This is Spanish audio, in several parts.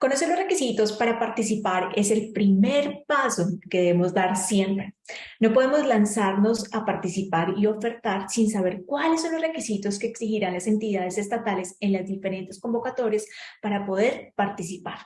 Conocer los requisitos para participar es el primer paso que debemos dar siempre. No podemos lanzarnos a participar y ofertar sin saber cuáles son los requisitos que exigirán las entidades estatales en las diferentes convocatorias para poder participar.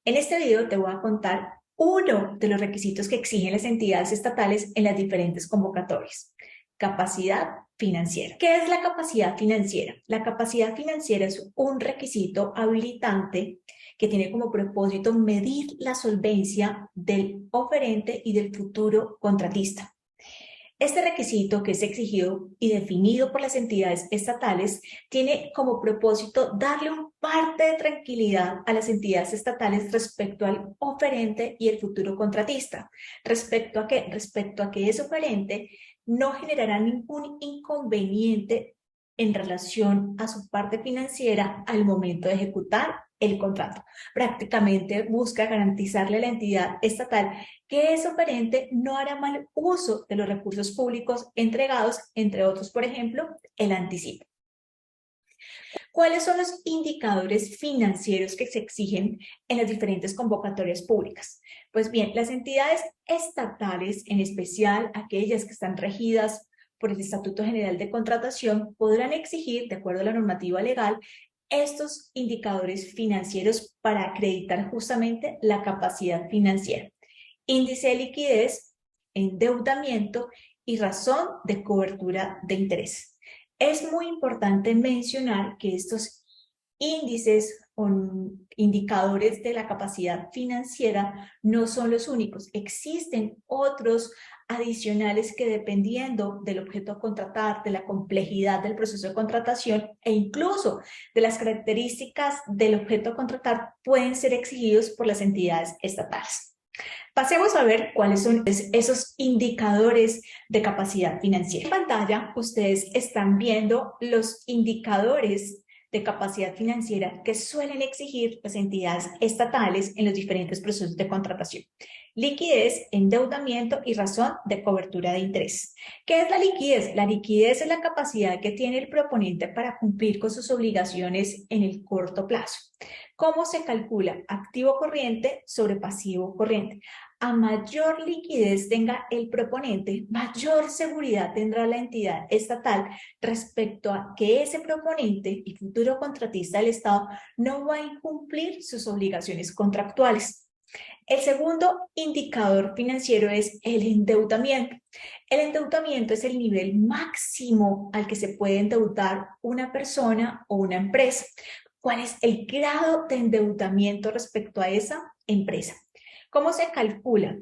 En este video te voy a contar uno de los requisitos que exigen las entidades estatales en las diferentes convocatorias. Capacidad financiera. ¿Qué es la capacidad financiera? La capacidad financiera es un requisito habilitante que tiene como propósito medir la solvencia del oferente y del futuro contratista. Este requisito, que es exigido y definido por las entidades estatales, tiene como propósito darle un parte de tranquilidad a las entidades estatales respecto al oferente y el futuro contratista. ¿Respecto a qué? Respecto a que ese oferente no generará ningún inconveniente en relación a su parte financiera al momento de ejecutar el contrato. Prácticamente busca garantizarle a la entidad estatal que ese oferente no hará mal uso de los recursos públicos entregados, entre otros, por ejemplo, el anticipo. ¿Cuáles son los indicadores financieros que se exigen en las diferentes convocatorias públicas? Pues bien, las entidades estatales, en especial aquellas que están regidas por el Estatuto General de Contratación, podrán exigir, de acuerdo a la normativa legal, estos indicadores financieros para acreditar justamente la capacidad financiera. Índice de liquidez, endeudamiento y razón de cobertura de interés. Es muy importante mencionar que estos índices o indicadores de la capacidad financiera no son los únicos. Existen otros adicionales que, dependiendo del objeto a contratar, de la complejidad del proceso de contratación e incluso de las características del objeto a contratar, pueden ser exigidos por las entidades estatales. Pasemos a ver cuáles son esos indicadores de capacidad financiera. En pantalla ustedes están viendo los indicadores de capacidad financiera que suelen exigir las entidades estatales en los diferentes procesos de contratación. Liquidez, endeudamiento y razón de cobertura de interés. ¿Qué es la liquidez? La liquidez es la capacidad que tiene el proponente para cumplir con sus obligaciones en el corto plazo. ¿Cómo se calcula? Activo corriente sobre pasivo corriente. A mayor liquidez tenga el proponente, mayor seguridad tendrá la entidad estatal respecto a que ese proponente y futuro contratista del Estado no va a incumplir sus obligaciones contractuales. El segundo indicador financiero es el endeudamiento. El endeudamiento es el nivel máximo al que se puede endeudar una persona o una empresa. ¿Cuál es el grado de endeudamiento respecto a esa empresa? ¿Cómo se calcula?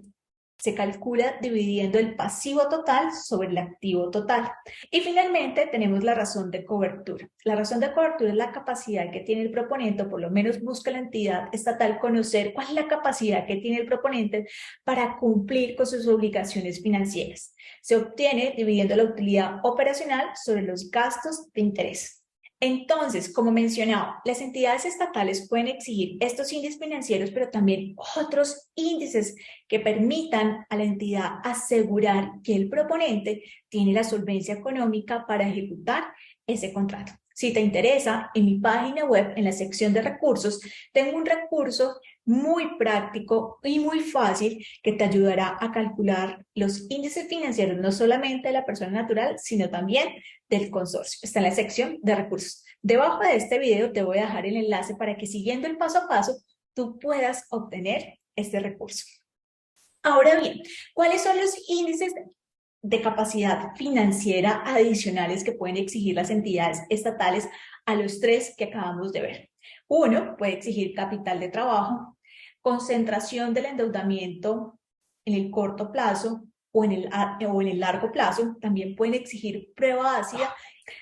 Se calcula dividiendo el pasivo total sobre el activo total. Y finalmente tenemos la razón de cobertura. La razón de cobertura es la capacidad que tiene el proponente, o por lo menos busca la entidad estatal conocer cuál es la capacidad que tiene el proponente para cumplir con sus obligaciones financieras. Se obtiene dividiendo la utilidad operacional sobre los gastos de interés. Entonces, como mencionaba, las entidades estatales pueden exigir estos índices financieros, pero también otros índices que permitan a la entidad asegurar que el proponente tiene la solvencia económica para ejecutar ese contrato. Si te interesa, en mi página web, en la sección de recursos, tengo un recurso muy práctico y muy fácil que te ayudará a calcular los índices financieros, no solamente de la persona natural, sino también del consorcio. Está en la sección de recursos. Debajo de este video te voy a dejar el enlace para que, siguiendo el paso a paso, tú puedas obtener este recurso. Ahora bien, ¿cuáles son los índices de capacidad financiera adicionales que pueden exigir las entidades estatales a los tres que acabamos de ver? Uno, puede exigir capital de trabajo, concentración del endeudamiento en el corto plazo o en el largo plazo. También pueden exigir prueba ácida.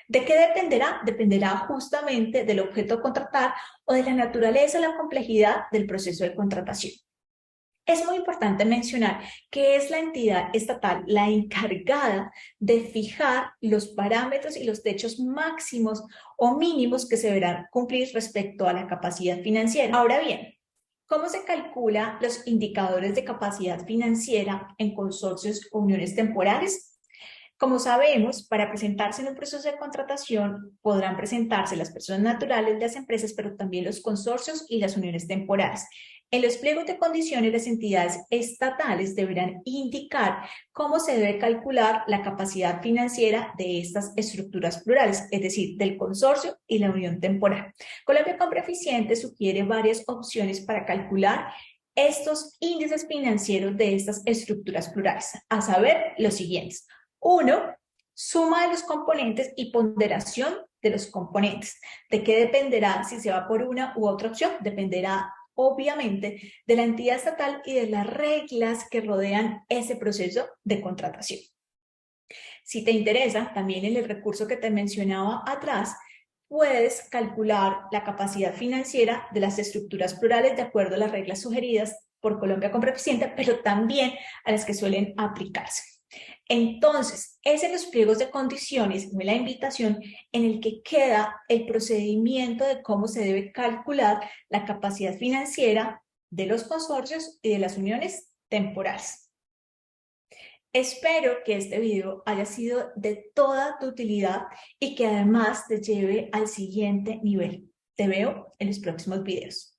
¿De qué dependerá? Dependerá justamente del objeto a contratar o de la naturaleza o la complejidad del proceso de contratación. Es muy importante mencionar que es la entidad estatal la encargada de fijar los parámetros y los techos máximos o mínimos que se deberán cumplir respecto a la capacidad financiera. Ahora bien, ¿cómo se calcula los indicadores de capacidad financiera en consorcios o uniones temporales? Como sabemos, para presentarse en un proceso de contratación podrán presentarse las personas naturales de las empresas, pero también los consorcios y las uniones temporales. En los pliegos de condiciones, las entidades estatales deberán indicar cómo se debe calcular la capacidad financiera de estas estructuras plurales, es decir, del consorcio y la unión temporal. Colombia Compra Eficiente sugiere varias opciones para calcular estos índices financieros de estas estructuras plurales, a saber, los siguientes. 1. Suma de los componentes y ponderación de los componentes. ¿De qué dependerá si se va por una u otra opción? Dependerá obviamente de la entidad estatal y de las reglas que rodean ese proceso de contratación. Si te interesa, también en el recurso que te mencionaba atrás, puedes calcular la capacidad financiera de las estructuras plurales de acuerdo a las reglas sugeridas por Colombia Compra Eficiente, pero también a las que suelen aplicarse. Entonces, es en los pliegos de condiciones, en la invitación, en el que queda el procedimiento de cómo se debe calcular la capacidad financiera de los consorcios y de las uniones temporales. Espero que este video haya sido de toda tu utilidad y que además te lleve al siguiente nivel. Te veo en los próximos videos.